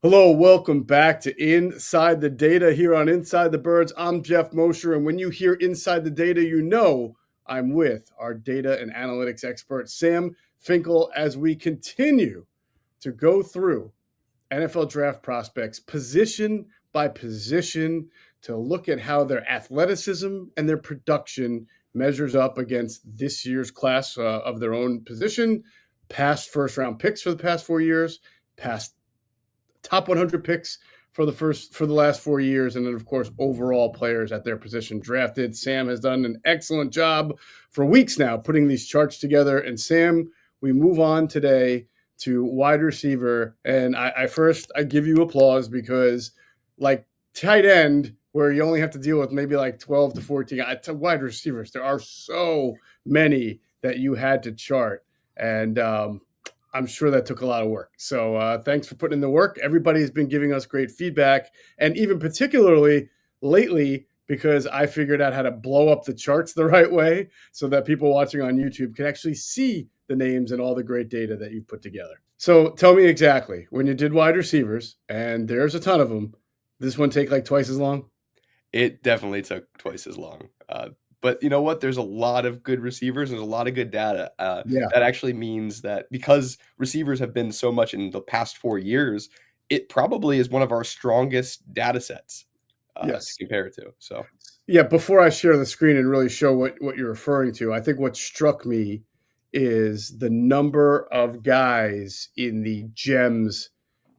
Hello, welcome back to Inside the Data here on Inside the Birds. I'm Geoff Mosher, and when you hear Inside the Data, you know I'm with our data and analytics expert, Sam Finkel, as we continue to go through NFL draft prospects position by position to look at how their athleticism and their production measures up against this year's class of their own position, past first round picks for the past 4 years, past top 100 picks for the last 4 years, and then of course overall players at their position drafted. Sam has done an excellent job for weeks now putting these charts together. And Sam, we move on today to wide receiver, and I give you applause because, like, tight end, where you only have to deal with maybe like 12 to 14 wide receivers, there are so many that you had to chart, and I'm sure that took a lot of work. So thanks for putting in the work. Everybody has been giving us great feedback, and even particularly lately, because I figured out how to blow up the charts the right way so that people watching on YouTube can actually see the names and all the great data that you've put together. So tell me exactly, when you did wide receivers, and there's a ton of them, this one take like twice as long? It definitely took twice as long. But you know what? There's a lot of good receivers. There's a lot of good data. Yeah. That actually means that because receivers have been so much in the past 4 years, it probably is one of our strongest data sets to Yes. compare it to. So, Yeah, before I share the screen and really show what you're referring to, I think what struck me is the number of guys in the gems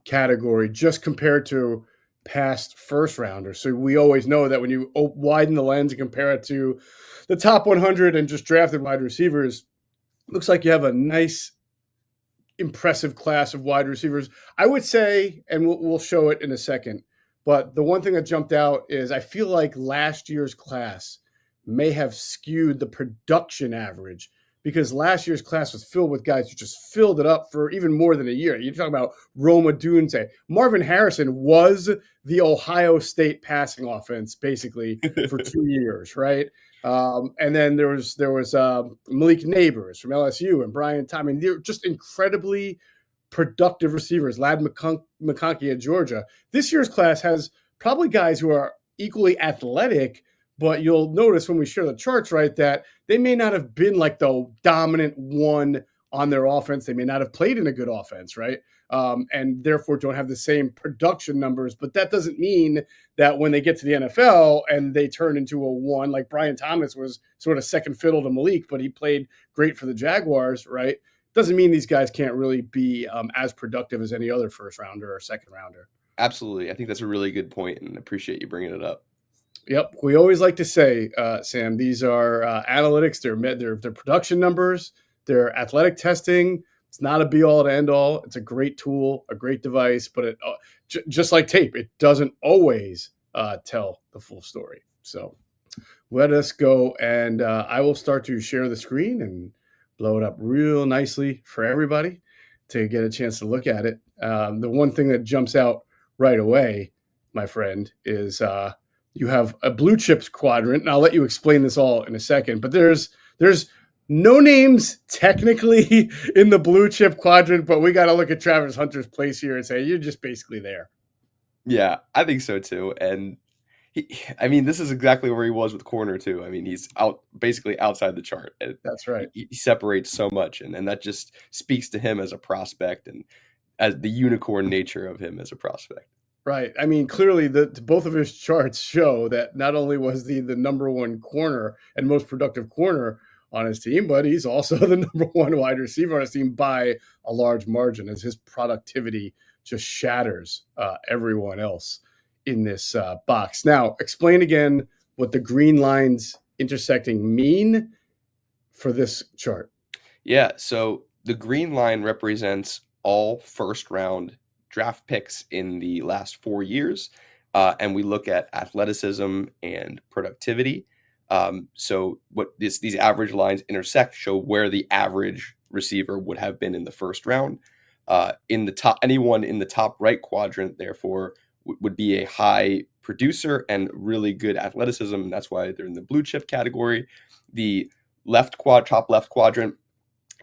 category just compared to past first rounders. So we always know that when you widen the lens and compare it to the top 100 and just drafted wide receivers, looks like you have a nice, impressive class of wide receivers. I would say, and we'll show it in a second, but the one thing that jumped out is I feel like last year's class may have skewed the production average, because last year's class was filled with guys who just filled it up for even more than a year. You're talking about Roma Dunze. Marvin Harrison was the Ohio State passing offense basically for 2 years, right? And then there was Malik Neighbors from LSU and Brian Thomas. I mean, they're just incredibly productive receivers. Lad McConkey at Georgia. This year's class has probably guys who are equally athletic, but you'll notice when we share the charts, right, that they may not have been like the dominant one on their offense. They may not have played in a good offense, right? And therefore don't have the same production numbers. But that doesn't mean that when they get to the NFL and they turn into a one, like Brian Thomas was sort of second fiddle to Malik, but he played great for the Jaguars, right? Doesn't mean these guys can't really be as productive as any other first rounder or second rounder. absolutely. I think that's a really good point, and appreciate you bringing it up. Yep, we always like to say, Sam, these are analytics. They're production numbers. They're athletic testing. It's not a be all to end all. It's a great tool, a great device, but it just like tape, it doesn't always tell the full story. So let us go, and I will start to share the screen and blow it up real nicely for everybody to get a chance to look at it. The one thing that jumps out right away, my friend, is you have a blue chips quadrant, and I'll let you explain this all in a second. But there's no names technically in the blue chip quadrant, but we got to look at TravisHunter's place here and say you're just basically there. Yeah, I think so too. And I mean, this is exactly where he was with corner too. I mean, he's basically outside the chart. That's right. He separates so much, and that just speaks to him as a prospect and as the unicorn nature of him as a prospect. Right. I mean, clearly, both of his charts show that not only was he the number one corner and most productive corner on his team, but he's also the number one wide receiver on his team by a large margin, as his productivity just shatters everyone else in this box. Now, explain again what the green lines intersecting mean for this chart. Yeah, so the green line represents all first round draft picks in the last 4 years. And we look at athleticism and productivity. So what these average lines intersect show where the average receiver would have been in the first round. In the top, anyone in the top right quadrant, therefore, would be a high producer and really good athleticism. And that's why they're in the blue chip category. The top left quadrant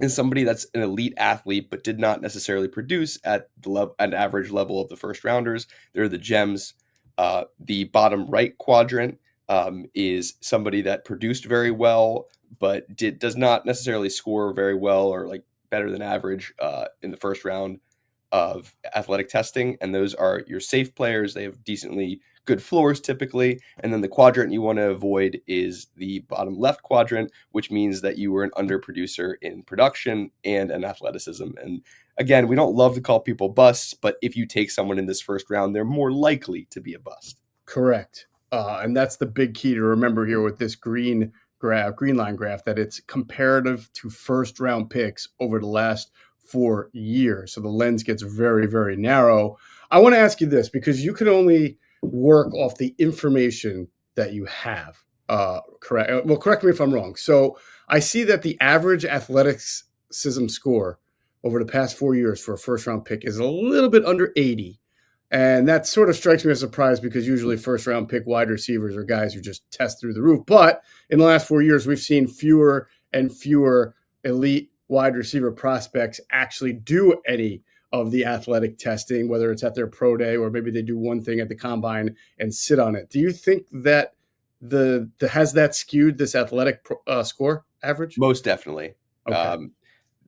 is somebody that's an elite athlete but did not necessarily produce at an average level of the first rounders. They're the gems. The bottom right quadrant is somebody that produced very well but does not necessarily score very well or like better than average in the first round of athletic testing, and those are your safe players. They have decently good floors typically, and then the quadrant you want to avoid is the bottom left quadrant, which means that you were an underproducer in production and in athleticism. And again, we don't love to call people busts, but if you take someone in this first round, they're more likely to be a bust. Correct. And that's the big key to remember here with this green line graph, that it's comparative to first round picks over the last 4 years. So the lens gets very, very narrow. I want to ask you this, because you can only work off the information that you have. Correct. Well, correct me if I'm wrong. So I see that the average athleticism score over the past 4 years for a first round pick is a little bit under 80. And that sort of strikes me as a surprise, because usually first round pick wide receivers are guys who just test through the roof. But in the last 4 years, we've seen fewer and fewer elite wide receiver prospects actually do any of the athletic testing, whether it's at their pro day or maybe they do one thing at the combine and sit on it. Do you think that has that skewed this athletic score average? Most definitely. Okay.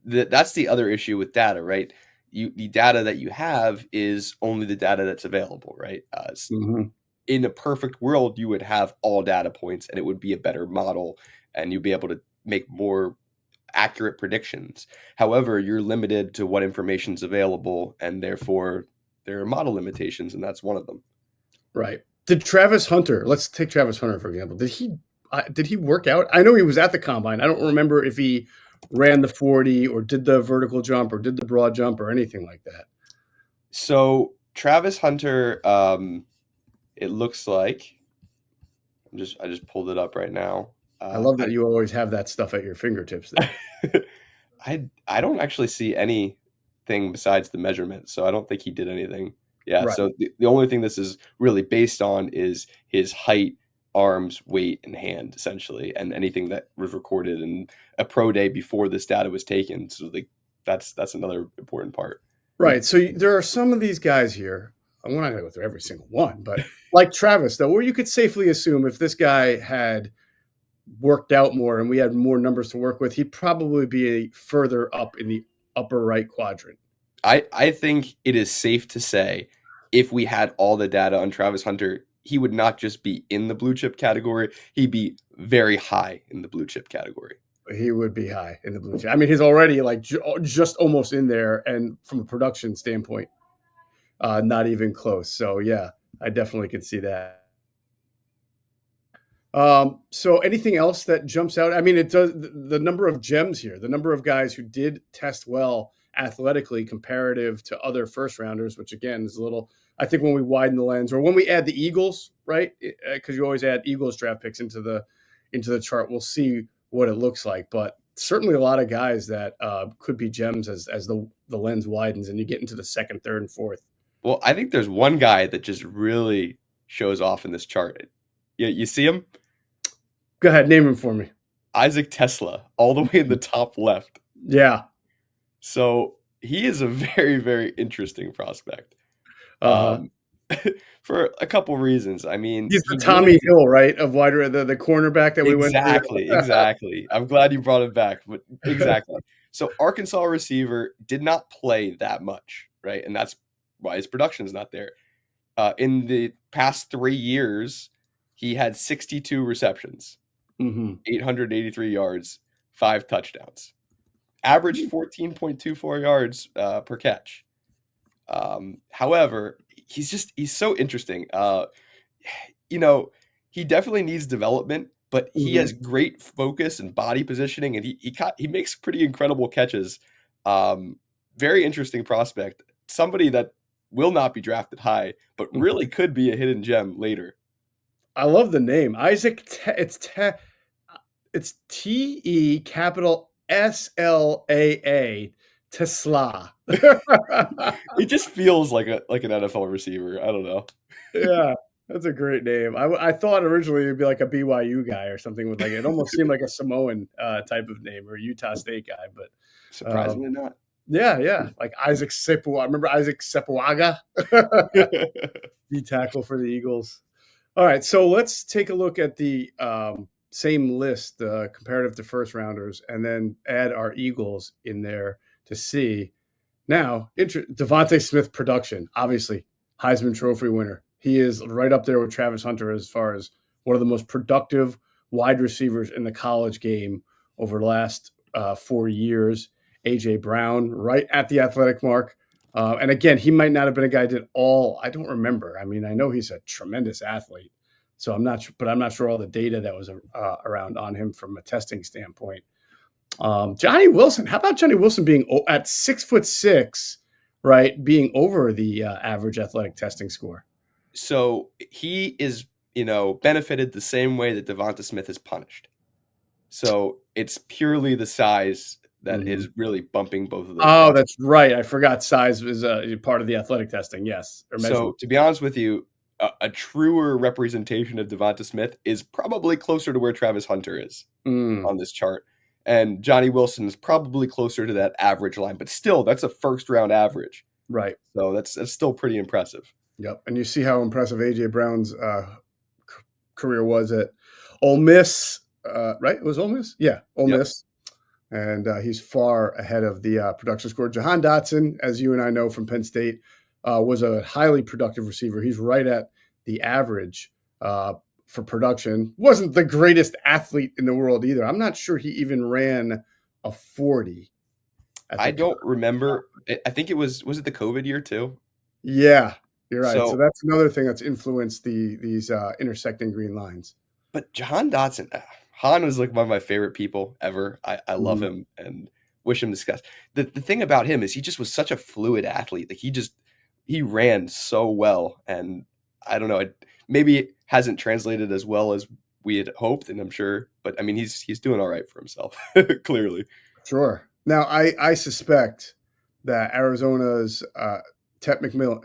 That's the other issue with data, right? The data that you have is only the data that's available, right? Mm-hmm. In a perfect world, you would have all data points and it would be a better model and you'd be able to make more accurate predictions. However, you're limited to what information's available, and therefore there are model limitations, and that's one of them. Right. Did TravisHunter, let's take TravisHunter, for example. Did he work out? I know he was at the combine. I don't remember if he ran the 40 or did the vertical jump or did the broad jump or anything like that. So TravisHunter, it looks like I just pulled it up right now. I love that you always have that stuff at your fingertips there. I don't actually see anything besides the measurement, so I don't think he did anything. Yeah, Right. so the only thing this is really based on is his height, arms, weight, and hand, essentially, and anything that was recorded in a pro day before this data was taken. So that's another important part. Right. So there are some of these guys here. We're not going to go through every single one, but like Travis, though, where you could safely assume if this guy had worked out more and we had more numbers to work with, he'd probably be further up in the upper right quadrant. I think it is safe to say if we had all the data on TravisHunter, he would not just be in the blue chip category, he'd be very high in the blue chip category. He would be high in the blue chip. I mean, he's already like just almost in there, and from a production standpoint, not even close. So yeah, I definitely could see that. So anything else that jumps out? I mean, it does the number of gems here, the number of guys who did test well athletically comparative to other first rounders, which again is a little, I think when we widen the lens or when we add the Eagles, right? Because you always add Eagles draft picks into the chart, we'll see what it looks like. But certainly a lot of guys that could be gems as the lens widens and you get into the second, third, and fourth. Well, I think there's one guy that just really shows off in this chart. You see him? Go ahead, name him for me. Isaac Tesla, all the way in the top left. Yeah. So he is a very, very interesting prospect. Uh-huh. For a couple reasons. I mean, he's the Tommy Hill, right? Of wider the cornerback that we went through. Exactly. I'm glad you brought it back, but exactly. So Arkansas receiver did not play that much, right? And that's why his production is not there. In the past 3 years, he had 62 receptions, 883 yards, 5 touchdowns, averaged 14.24 yards per catch. However, he's so interesting. He definitely needs development, but he has great focus and body positioning, and he makes pretty incredible catches. Very interesting prospect. Somebody that will not be drafted high, but really could be a hidden gem later. I love the name Isaac. It's TE capital SLAA. Tesla. It just feels like an NFL receiver. I don't know. Yeah. That's a great name. I thought originally it'd be like a BYU guy or something with like it almost seemed like a Samoan type of name or a Utah State guy, but Surprisingly not. yeah, like Isaac Sepu. I remember Isaac Sepuaga, D tackle for the Eagles. All right, so let's take a look at the same list, comparative to first rounders, and then add our Eagles in there to see. Now, Devontae Smith production, obviously Heisman Trophy winner. He is right up there with TravisHunter as far as one of the most productive wide receivers in the college game over the last 4 years. A.J. Brown, right at the athletic mark. And again, he might not have been a guy that did all. I don't remember. I mean, I know he's a tremendous athlete, so I'm not sure all the data that was around on him from a testing standpoint. Johnny Wilson. How about Johnny Wilson being at 6'6", right? Being over the average athletic testing score. So he is, benefited the same way that Devonta Smith is punished. So it's purely the size that is really bumping both of those. Oh, that's right. I forgot size is part of the athletic testing. Yes. So to be honest with you, a truer representation of Devonta Smith is probably closer to where TravisHunter is on this chart. And Johnny Wilson is probably closer to that average line, but still, that's a first-round average. Right. So that's still pretty impressive. Yep. And you see how impressive A.J. Brown's career was at Ole Miss, right? It was Ole Miss? Yeah, Ole Miss. And he's far ahead of the production score. Jahan Dotson, as you and I know from Penn State, was a highly productive receiver. He's right at the average for production. Wasn't the greatest athlete in the world either. I'm not sure he even ran a 40. I don't remember. I think it was it the COVID year too? Yeah, you're right. So that's another thing that's influenced these intersecting green lines. But Jahan Dotson, Han was like one of my favorite people ever. I love him and wish him success. The thing about him is he just was such a fluid athlete. Like he ran so well, and I don't know, maybe it hasn't translated as well as we had hoped, and I'm sure, but I mean, he's doing all right for himself, clearly. Sure. Now, I suspect that Arizona's Tet McMillan,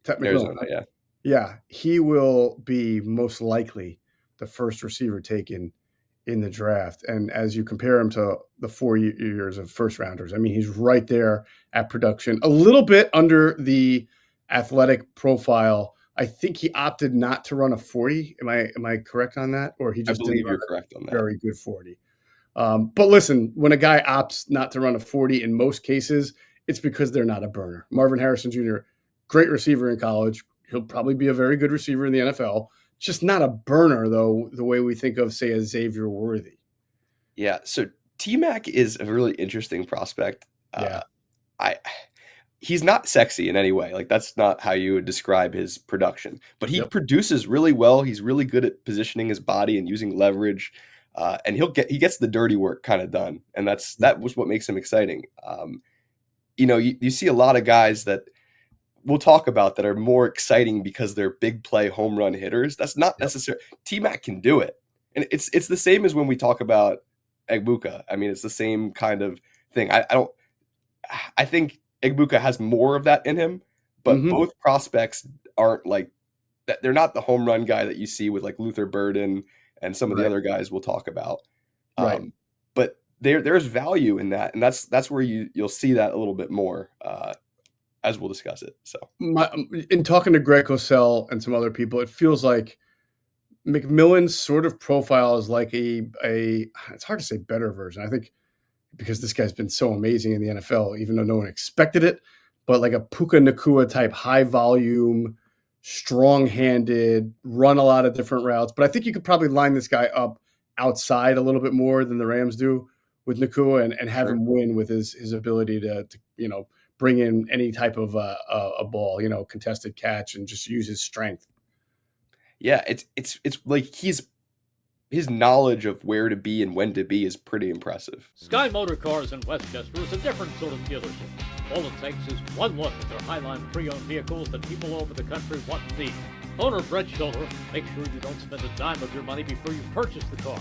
Tet McMillan, yeah, he will be most likely the first receiver taken in the draft. And as you compare him to the 4 years of first rounders, I mean, he's right there at production, a little bit under the athletic profile. I think he opted not to run a 40. Am I correct on that? Or he just believe you're correct on that. Very good 40. But listen, when a guy opts not to run a 40, in most cases, it's because they're not a burner. Marvin Harrison Jr., great receiver in college. He'll probably be a very good receiver in the NFL. Just not a burner, though, the way we think of, say, a Xavier Worthy. Yeah, so T-Mac is a really interesting prospect. Yeah. He's not sexy in any way. Like, that's not how you would describe his production. But he produces really well. He's really good at positioning his body and using leverage. And he gets the dirty work kind of done. And that was what makes him exciting. You see a lot of guys that we'll talk about that are more exciting because they're big play home run hitters. That's not necessary. T-Mac can do it. And it's the same as when we talk about Egbuka. I mean, it's the same kind of thing. I think Egbuka has more of that in him, but both prospects aren't like that. They're not the home run guy that you see with like LutherBurden and some of the other guys we'll talk about. But there's value in that. And that's where you'll see that a little bit more, as we'll discuss it. So in talking to Greg Cosell and some other people, it feels like McMillan's sort of profile is like it's hard to say better version. I think because this guy's been so amazing in the NFL, even though no one expected it, but like a Puka Nacua type, high volume, strong-handed, run a lot of different routes. But I think you could probably line this guy up outside a little bit more than the Rams do with Nacua and have him win with his ability to bring in any type of a ball, contested catch, and just use his strength. Yeah, it's like his knowledge of where to be and when to be is pretty impressive. Sky Motor Cars in Westchester is a different sort of dealership. All it takes is one look at their Highline pre-owned vehicles that people all over the country want and need. Owner Brett Schiller makes sure you don't spend a dime of your money before you purchase the car.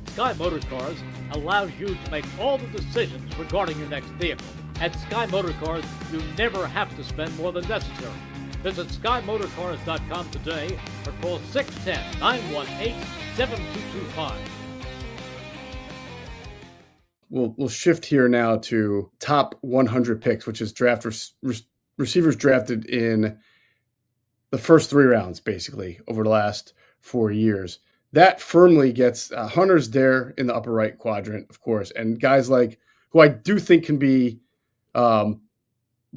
Sky Motor Cars allows you to make all the decisions regarding your next vehicle. At Sky Motor Cars, you never have to spend more than necessary. Visit SkyMotorCars.com today or call 610-918-7225. We'll shift here now to top 100 picks, which is receivers drafted in the first 3 rounds, basically, over the last 4 years. That firmly gets Hunter's there in the upper right quadrant, of course, and guys like who I do think can be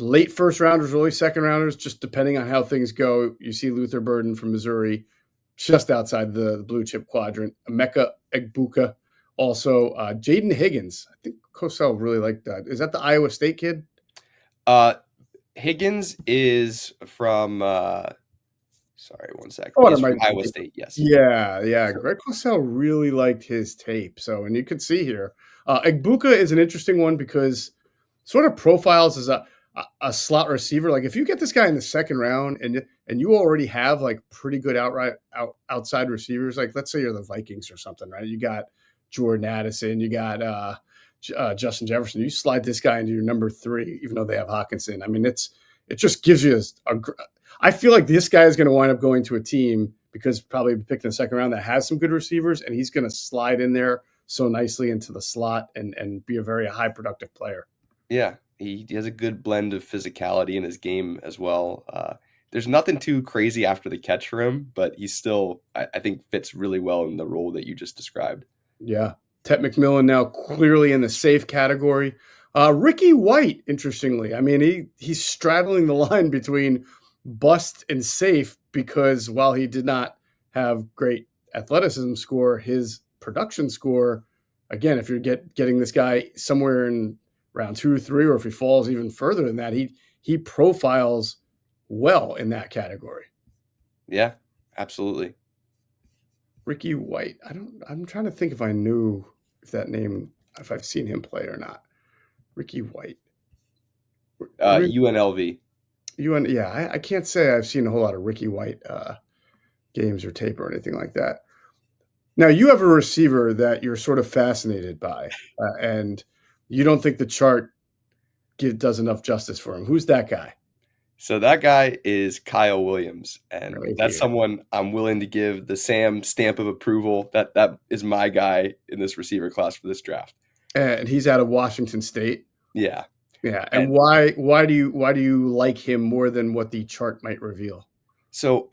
late first rounders, early second rounders, just depending on how things go. You see LutherBurden from Missouri, just outside the blue chip quadrant. Emeka Egbuka, also Jaden Higgins. I think Cosell really liked that. Is that the Iowa State kid? Higgins is from. Sorry, one second. Oh, He's from Iowa State. Yes. Yeah. Greg Cosell really liked his tape. So, and you can see here, Egbuka is an interesting one because sort of profiles as a slot receiver. Like if you get this guy in the second round and you already have like pretty good outside receivers, like let's say you're the Vikings or something, right? You got Jordan Addison, you got Justin Jefferson. You slide this guy into your number 3, even though they have Hawkinson. I mean, it just gives you I feel like this guy is going to wind up going to a team because probably picked in the second round that has some good receivers, and he's going to slide in there so nicely into the slot and be a very high productive player. Yeah. He has a good blend of physicality in his game as well. There's nothing too crazy after the catch for him, but he still, I think, fits really well in the role that you just described. Yeah. Tet McMillan now clearly in the safe category. Ricky White, interestingly, I mean, he's straddling the line between bust and safe because while he did not have great athleticism score, his production score, again, if you're getting this guy somewhere in round 2 or 3, or if he falls even further than that, he profiles well in that category. Yeah, absolutely. Ricky White. I'm trying to think if I knew if I've seen him play or not. Ricky White. UNLV. Yeah, I can't say I've seen a whole lot of Ricky White games or tape or anything like that. Now, you have a receiver that you're sort of fascinated by, and you don't think the chart does enough justice for him. Who's that guy? So that guy is Kyle Williams, and that's someone I'm willing to give the Sam stamp of approval. That is my guy in this receiver class for this draft. And he's out of Washington State. Yeah. And why do you like him more than what the chart might reveal? So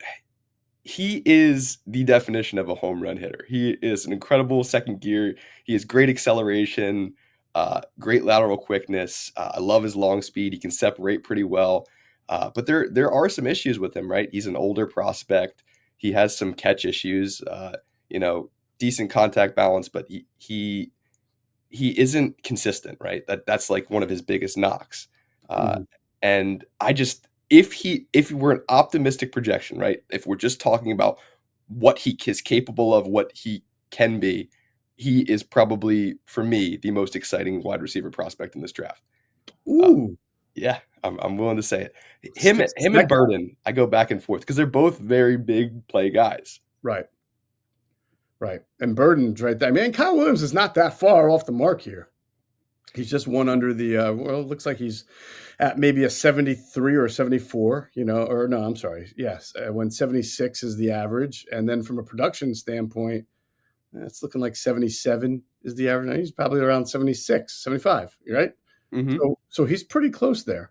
he is the definition of a home run hitter. He is an incredible second gear. He has great acceleration, great lateral quickness. I love his long speed. He can separate pretty well. But there are some issues with him, right? He's an older prospect. He has some catch issues, decent contact balance, but he isn't consistent, right? That's like one of his biggest knocks. And I just, if he were an optimistic projection, right? If we're just talking about what he is capable of, what he can be, he is probably, for me, the most exciting wide receiver prospect in this draft. Ooh. Yeah, I'm willing to say it. Him and Burden, I go back and forth because they're both very big play guys. Right. And Burden's right there. I mean, Kyle Williams is not that far off the mark here. He's just one under the, it looks like he's at maybe a 73 or 74, or no, I'm sorry. Yes, when 76 is the average. And then from a production standpoint, it's looking like 77 is the average. Now he's probably around 76, 75, right? Mm-hmm. So he's pretty close there.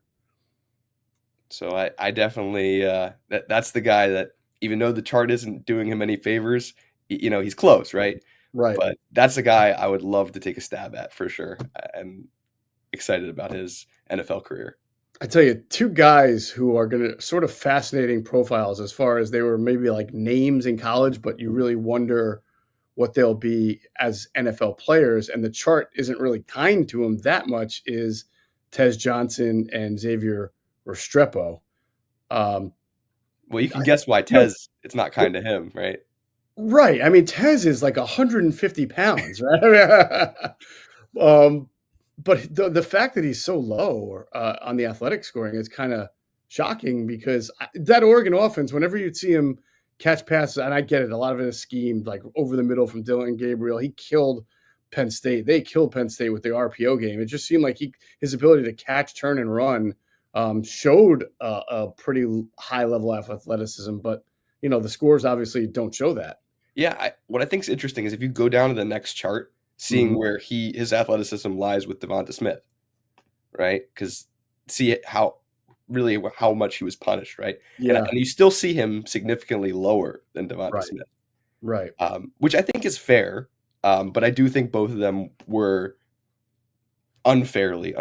So I definitely that's the guy that, even though the chart isn't doing him any favors, he's close, right? Right. But that's a guy I would love to take a stab at for sure. I'm excited about his NFL career. I tell you, 2 guys who are going to sort of fascinating profiles as far as they were maybe like names in college, but you really wonder what they'll be as NFL players, and the chart isn't really kind to them that much, is Tez Johnson and Xavier Restrepo. Well, you can guess why Tez, it's not kind to him, right? Right. I mean, Tez is like 150 pounds, right? But the fact that he's so low on the athletic scoring is kind of shocking because that Oregon offense, whenever you'd see him catch passes, and I get it, a lot of it is schemed, like over the middle from Dylan Gabriel. He killed Penn State. They killed Penn State with the RPO game. It just seemed like his ability to catch, turn, and run showed a pretty high level of athleticism, but the scores obviously don't show that. Yeah, what I think is interesting is if you go down to the next chart, seeing where his athleticism lies with Devonta Smith, right? Because see how much he was punished, right? Yeah, and you still see him significantly lower than Devonta right, Smith, right. Which I think is fair, but I do think both of them were unfairly,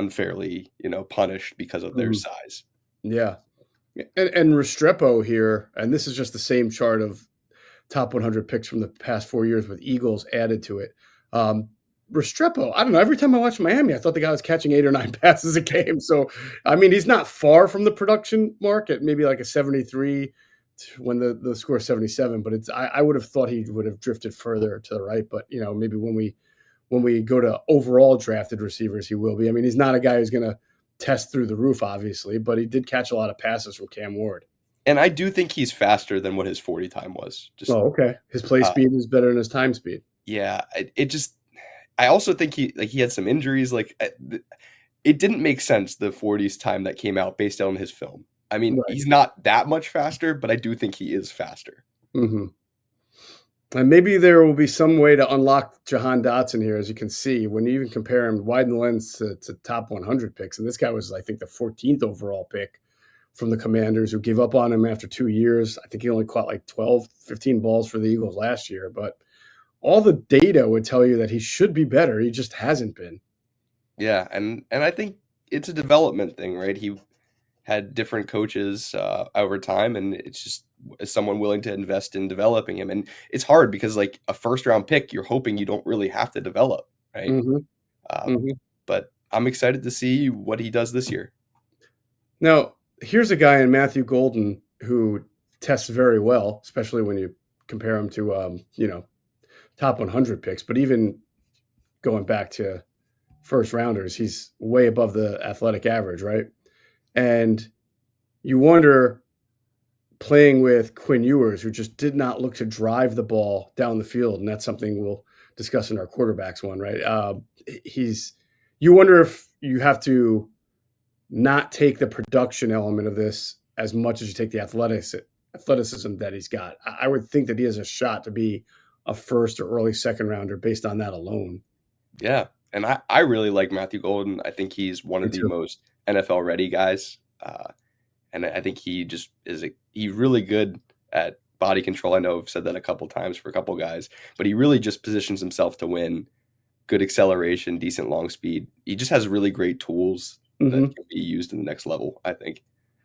punished because of their size. Yeah, and Restrepo here, and this is just the same chart of top 100 picks from the past 4 years with Eagles added to it. Restrepo, I don't know. Every time I watch Miami, I thought the guy was catching 8 or 9 passes a game. So, I mean, he's not far from the production mark at maybe like a 73 when the score is 77. But I would have thought he would have drifted further to the right. But maybe when we go to overall drafted receivers, he will be. I mean, he's not a guy who's going to test through the roof, obviously, but he did catch a lot of passes from Cam Ward. And I do think he's faster than what his 40 time was. Okay. His play speed is better than his time speed. Yeah, I also think he had some injuries. Like it didn't make sense, the 40s time that came out based on his film. I mean, He's not that much faster, but I do think he is faster. Mm-hmm. And maybe there will be some way to unlock Jahan Dotson here, as you can see, when you even compare him, widen the lens to top 100 picks. And this guy was, I think, the 14th overall pick from the Commanders, who gave up on him after 2 years. I think he only caught like 12, 15 balls for the Eagles last year. But all the data would tell you that he should be better. He just hasn't been. Yeah, and I think it's a development thing, right? He had different coaches over time, and it's just someone willing to invest in developing him. And it's hard because, like, a first-round pick, you're hoping you don't really have to develop, right? But I'm excited to see what he does this year. Now, here's a guy in MatthewGolden who tests very well, especially when you compare him to, top 100 picks. But even going back to first rounders, he's way above the athletic average, right? And you wonder, playing with Quinn Ewers, who just did not look to drive the ball down the field, and that's something we'll discuss in our quarterbacks one, right? You wonder if you have to not take the production element of this as much as you take the athleticism that he's got. I would think that he has a shot to be a first or early second rounder based on that alone. Yeah, and I really like MatthewGolden. I think he's one of the most NFL ready guys, and I think he just he's really good at body control. I know I've said that a couple times for a couple guys, but he really just positions himself to win. Good acceleration, decent long speed. He just has really great tools that can be used in the next level, I think.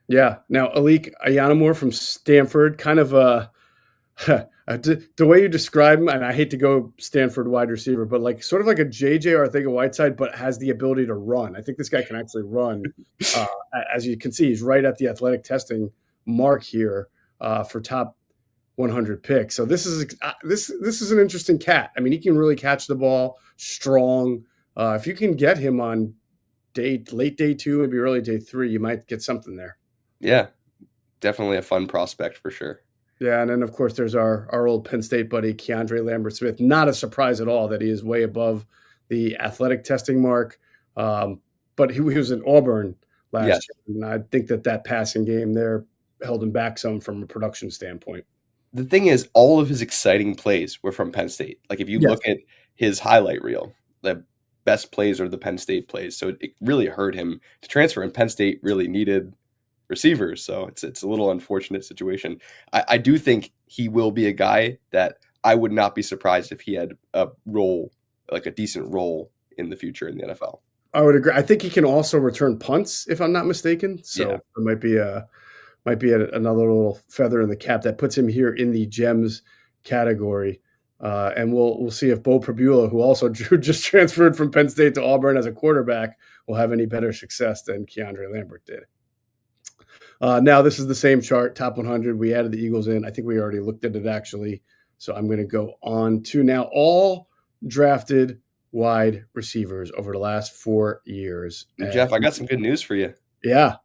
Yeah. Now, Alik Ayanamor from Stanford, kind of the way you describe him, and I hate to go Stanford wide receiver, but like sort of like a JJ Arcega-Whiteside, but has the ability to run. I think this guy can actually run. As you can see, he's right at the athletic testing mark here for top 100 picks. So this is an interesting cat. I mean, he can really catch the ball, strong. If you can get him on late day 2, maybe early day 3, you might get something there. Yeah, definitely a fun prospect for sure. Yeah, and then, of course, there's our old Penn State buddy, Keandre Lambert-Smith. Not a surprise at all that he is way above the athletic testing mark. But he was in Auburn last year, and I think that passing game there held him back some from a production standpoint. The thing is, all of his exciting plays were from Penn State. Like, if you look at his highlight reel, the best plays are the Penn State plays. So it really hurt him to transfer, and Penn State really needed receivers. So it's a little unfortunate situation. I do think he will be a guy that I would not be surprised if he had a role, like a decent role in the future in the NFL. I would agree. I think he can also return punts, if I'm not mistaken. So it might be another little feather in the cap that puts him here in the gems category. And we'll see if Bo Prabula, who also just transferred from Penn State to Auburn as a quarterback, will have any better success than Keandre Lambert did. Now, this is the same chart, top 100. We added the Eagles in. I think we already looked at it, actually. So I'm going to go on to now all drafted wide receivers over the last 4 years. Geoff, I got some good news for you. Yeah.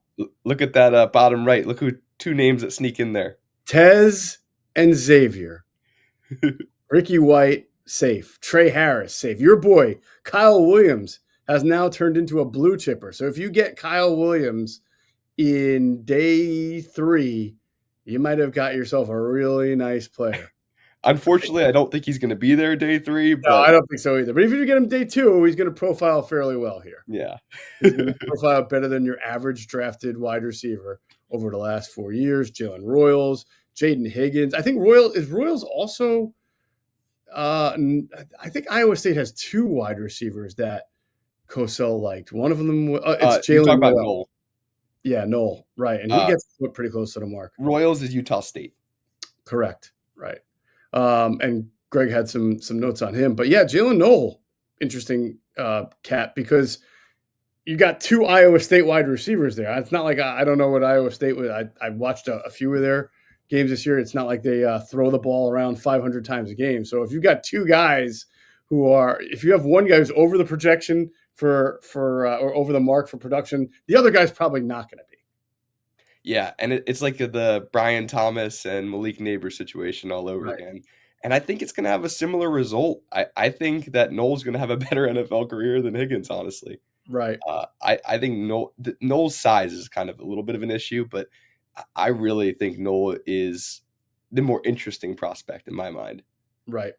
Look at that bottom right. Look who 2 names that sneak in there. Tez and Xavier. Ricky White, safe. Trey Harris, safe. Your boy, Kyle Williams, has now turned into a blue chipper. So if you get Kyle Williams in day 3, you might have got yourself a really nice player. Unfortunately, I don't think he's going to be there day 3. But No, I don't think so either. But if you get him day 2, he's going to profile fairly well here. yeah, He's going to profile better than your average drafted wide receiver over the last 4 years. Jalen Royals, Jaden Higgins. I think Royals also. I think Iowa State has 2 wide receivers that Cosell liked. One of them, it's you talk Jalen about Noel. Noel. Yeah, Noel, right, and he gets put pretty close to the mark. Royals is Utah State. Correct, right. And Greg had some notes on him, but yeah, Jalen Noel, interesting cat, because you got 2 Iowa State wide receivers there. It's not like I don't know what Iowa State was. I watched a few of their games this year. It's not like they throw the ball around 500 times a game. So if you've got 2 guys if you have one guy who's over the projection for or over the mark for production, the other guy's probably not going to be. Yeah, and it's like the Brian Thomas and Malik Neighbors situation all over again. And I think it's going to have a similar result. I think that Noel's going to have a better NFL career than Higgins, honestly. Right. I think Noel's size is kind of a little bit of an issue, but I really think Noel is the more interesting prospect in my mind. Right.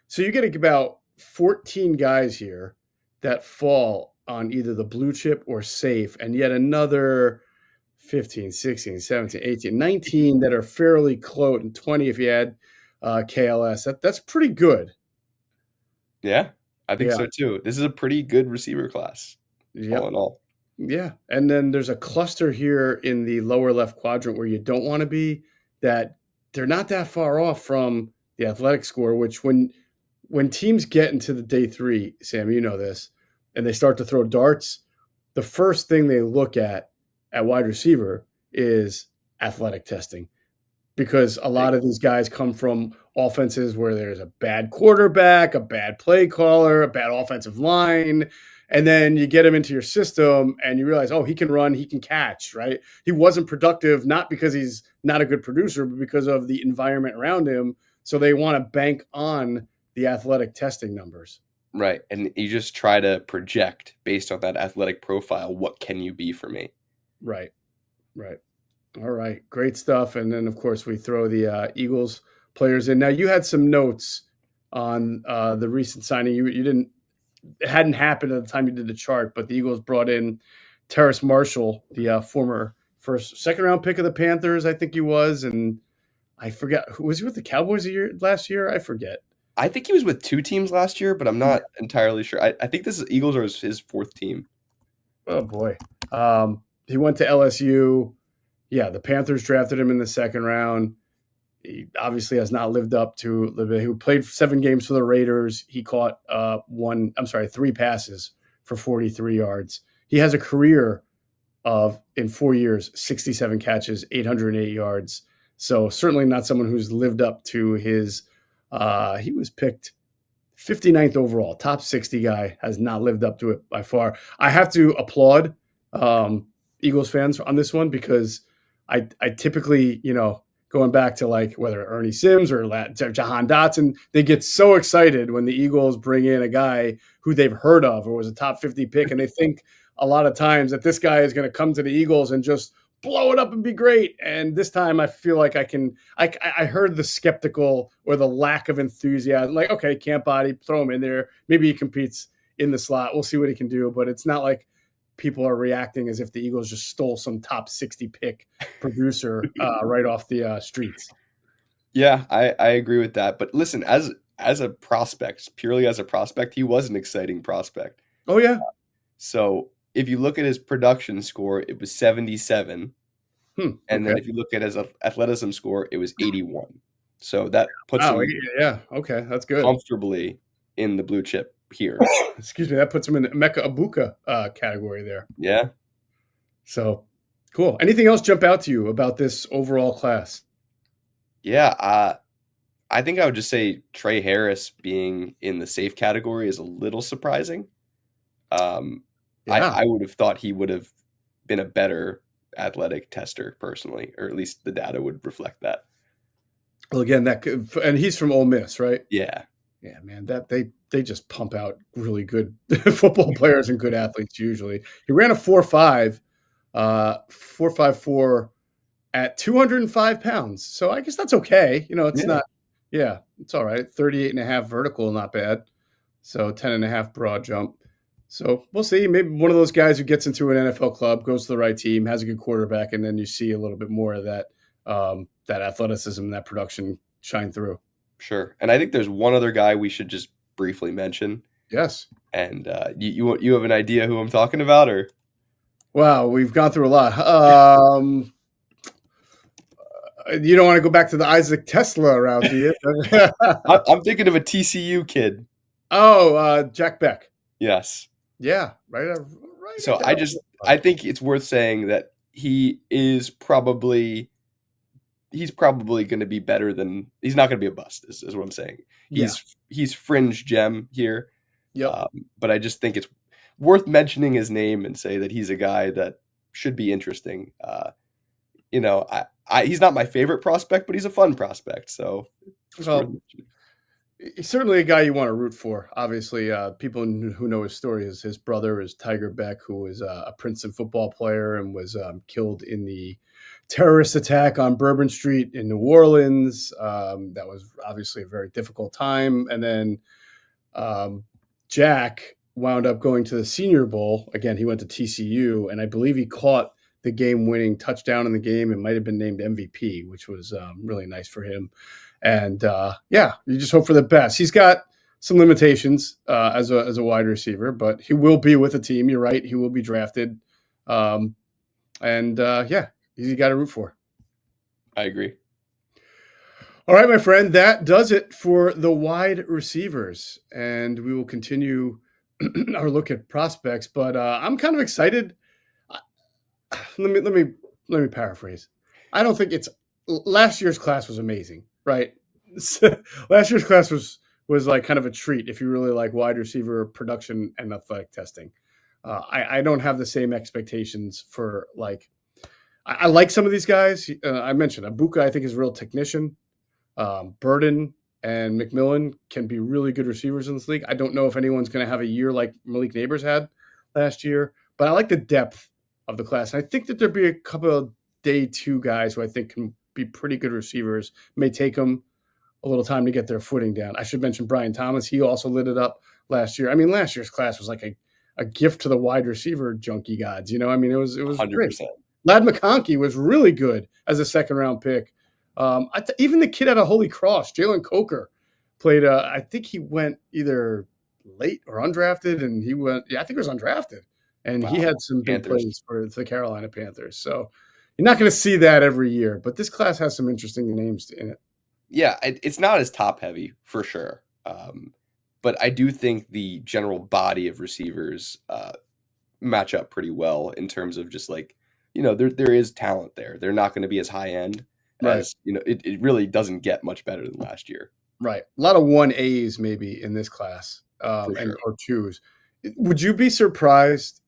So you get about 14 guys here that fall on either the blue chip or safe, and yet another 15, 16, 17, 18, 19 that are fairly close, and 20 if you add KLS. That's pretty good. Yeah, I think so too. This is a pretty good receiver class, all in all. Yeah, and then there's a cluster here in the lower left quadrant where you don't want to be, that they're not that far off from the athletic score, which when teams get into the day 3, Sam, you know this, and they start to throw darts, the first thing they look at wide receiver is athletic testing, because a lot of these guys come from offenses where there's a bad quarterback, a bad play caller, a bad offensive line, and then you get him into your system and you realize, oh, he can run, he can catch, right? He wasn't productive, not because he's not a good producer, but because of the environment around him. So they want to bank on the athletic testing numbers. Right. And you just try to project based on that athletic profile, what can you be for me? Right. All right. Great stuff. And then, of course, we throw the Eagles players in. Now, you had some notes on the recent signing. It hadn't happened at the time you did the chart, but the Eagles brought in Terrace Marshall, the former second round pick of the Panthers, I think he was. And I forget, was he with the Cowboys last year? I forget. I think he was with 2 teams last year, but I'm not entirely sure. I think Eagles are his 4th team. Oh, boy. He went to LSU. Yeah, the Panthers drafted him in the 2nd round. He obviously has not lived up to who played 7 games for the Raiders. He caught 3 passes for 43 yards. He has a career of, in 4 years, 67 catches, 808 yards. So certainly not someone who's lived up to his he was picked 59th overall, top 60 guy, has not lived up to it by far. I have to applaud Eagles fans on this one, because I typically, going back to like whether Ernie Sims or Jahan Dotson, they get so excited when the Eagles bring in a guy who they've heard of or was a top 50 pick, and they think a lot of times that this guy is going to come to the Eagles and just blow it up and be great. And this time I feel like I heard the skeptical or the lack of enthusiasm, like, okay, camp body, throw him in there. Maybe he competes in the slot. We'll see what he can do. But it's not like people are reacting as if the Eagles just stole some top 60 pick producer right off the streets. Yeah, I agree with that. But listen, as a prospect, purely as a prospect, he was an exciting prospect. Oh, yeah. So if you look at his production score, it was 77. And then if you look at his athleticism score, it was 81. So that puts him okay, that's good. Comfortably in the blue chip here. Excuse me, that puts him in the Mecca Abuka category there. Yeah. So cool. Anything else jump out to you about this overall class? Yeah, I think I would just say Trey Harris being in the safe category is a little surprising. I would have thought he would have been a better athletic tester personally, or at least the data would reflect that. Well, again, and he's from Ole Miss, right? Yeah. Yeah, man, that they just pump out really good football players and good athletes usually. He ran a 4.5 4.54 at 205 pounds. So I guess that's okay. It's Yeah. not, yeah, it's all right. 38.5 vertical, not bad. So 10.5 broad jump. So we'll see. Maybe one of those guys who gets into an NFL club, goes to the right team, has a good quarterback, and then you see a little bit more of that athleticism, that production shine through. Sure. And I think there's one other guy we should just briefly mention. Yes. And you have an idea who I'm talking about, or? Wow, we've gone through a lot. You don't want to go back to the Isaac Tesla route, do you? I'm thinking of a TCU kid. Oh, Jack Beck. Yes. Yeah, right. So I think it's worth saying that he's probably going to be better than, he's not going to be a bust is what I'm saying. He's fringe gem here. Yep. But I just think it's worth mentioning his name and say that he's a guy that should be interesting. He's not my favorite prospect, but he's a fun prospect. So he's certainly a guy you want to root for. Obviously, people who know his story, his brother is Tiger Beck, who was a Princeton football player and was killed in the terrorist attack on Bourbon Street in New Orleans. That was obviously a very difficult time. And then Jack wound up going to the Senior Bowl. Again, he went to TCU, and I believe he caught the game-winning touchdown in the game and might have been named MVP, which was really nice for him. And you just hope for the best. He's got some limitations as a wide receiver, but he will be with a team. You're right; he will be drafted. You got to root for. I agree. All right, my friend, that does it for the wide receivers, and we will continue our look at prospects. But I'm kind of excited. Let me paraphrase. I don't think last year's class was amazing, right? Last year's class was like kind of a treat if you really like wide receiver production and athletic testing. I don't have the same expectations for I like some of these guys. I mentioned Abuka, I think, is a real technician. Burden and McMillan can be really good receivers in this league. I don't know if anyone's going to have a year like Malik Neighbors had last year, but I like the depth of the class. And I think that there'll be a couple of day two guys who I think can be pretty good receivers. It may take them a little time to get their footing down. I should mention Brian Thomas. He also lit it up last year. I mean, last year's class was like a gift to the wide receiver junkie gods. It was 100%. Great. Ladd McConkey was really good as a second-round pick. Even the kid out of Holy Cross, Jalen Coker, played. I think he went either late or undrafted, and he went. Yeah, I think it was undrafted, and he had some big plays for the Carolina Panthers. So you're not going to see that every year, but this class has some interesting names in it. Yeah, it's not as top-heavy for sure, but I do think the general body of receivers match up pretty well in terms of just there is talent there. They're not going to be as high-end. Right. As it really doesn't get much better than last year. Right. A lot of 1As maybe in this class, or 2s. Would you be surprised?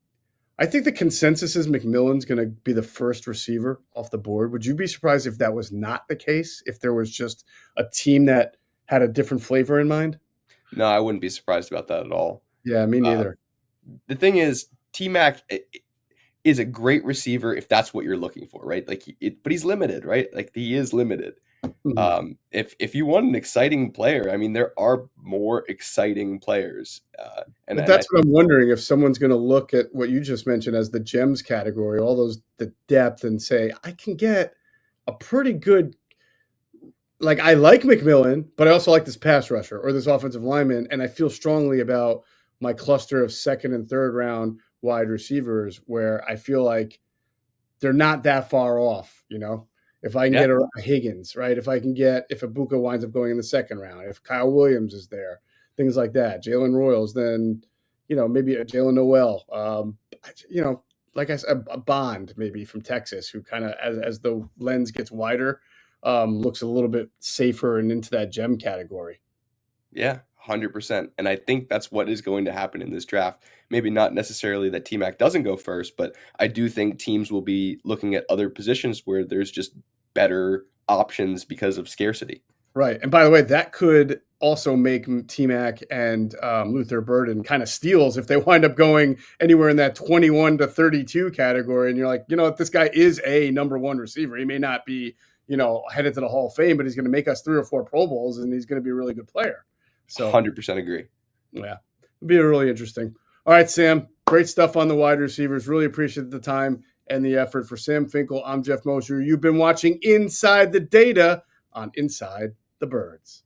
I think the consensus is McMillan's going to be the first receiver off the board. Would you be surprised if that was not the case? If there was just a team that had a different flavor in mind? No, I wouldn't be surprised about that at all. Yeah, me neither. The thing is, T-Mac is a great receiver if that's what you're looking for, right? But he's limited, right? He is limited. Mm-hmm. If you want an exciting player, I mean, there are more exciting players. But that's what I'm wondering, if someone's going to look at what you just mentioned as the gems category, the depth, and say, I can get a pretty good, I like McMillan, but I also like this pass rusher or this offensive lineman, and I feel strongly about my cluster of second and third round wide receivers where I feel like they're not that far off, if I can get a Higgins, right? If Abuka winds up going in the second round, if Kyle Williams is there, things like that, Jalen Royals, then, maybe a Jalen Noel, like I said, a Bond maybe from Texas, who kind of, as the lens gets wider, looks a little bit safer and into that gem category. Yeah. 100%. And I think that's what is going to happen in this draft. Maybe not necessarily that T-Mac doesn't go first, but I do think teams will be looking at other positions where there's just better options because of scarcity. Right. And by the way, that could also make T-Mac and LutherBurden kind of steals if they wind up going anywhere in that 21 to 32 category. And you're like, you know what, this guy is a number one receiver. He may not be, headed to the Hall of Fame, but he's going to make us 3 or 4 Pro Bowls, and he's going to be a really good player. So 100% agree. Yeah, it'd be really interesting. All right, Sam, great stuff on the wide receivers. Really appreciate the time and the effort. For Sam Finkel, I'm Geoff Mosher. You've been watching Inside the Data on Inside the Birds.